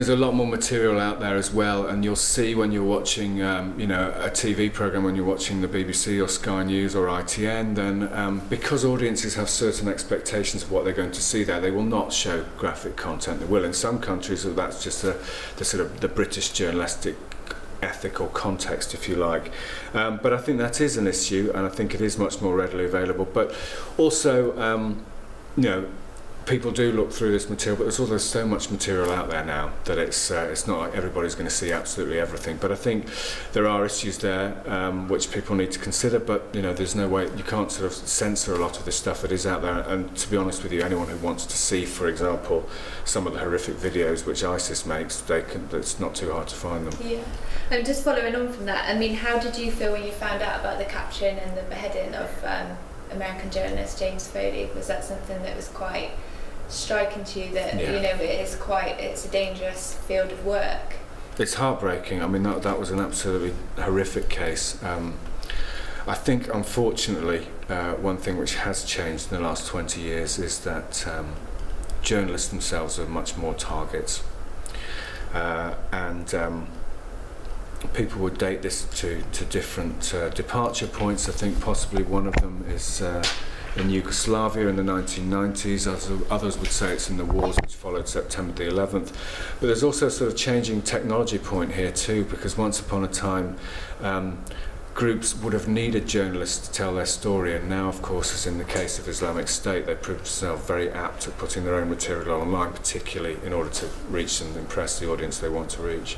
There's a lot more material out there as well, and you'll see when you're watching, a TV program, when you're watching the BBC or Sky News or ITN, then because audiences have certain expectations of what they're going to see there, they will not show graphic content. They will in some countries. That's just the sort of the British journalistic ethical context, if you like. But I think that is an issue, and I think it is much more readily available. But also, people do look through this material, but there's also so much material out there now that it's not like everybody's going to see absolutely everything. But I think there are issues there which people need to consider. But there's no way you can't sort of censor a lot of this stuff that is out there. And to be honest with you, anyone who wants to see, for example, some of the horrific videos which ISIS makes, it's not too hard to find them. Yeah. And just following on from that, I mean, how did you feel when you found out about the capturing and the beheading of American journalist James Foley? Was that something that was quite striking to you, that it's a dangerous field of work? It's heartbreaking. I mean, that was an absolutely horrific case. I think, unfortunately, one thing which has changed in the last 20 years is that journalists themselves are much more targets, and people would date this to different departure points. I think possibly one of them is in Yugoslavia in the 1990s. Others would say it's in the wars which followed September the 11th. But there's also a sort of changing technology point here too, because once upon a time groups would have needed journalists to tell their story, and now, of course, as in the case of Islamic State, they proved themselves very apt at putting their own material online, particularly in order to reach and impress the audience they want to reach.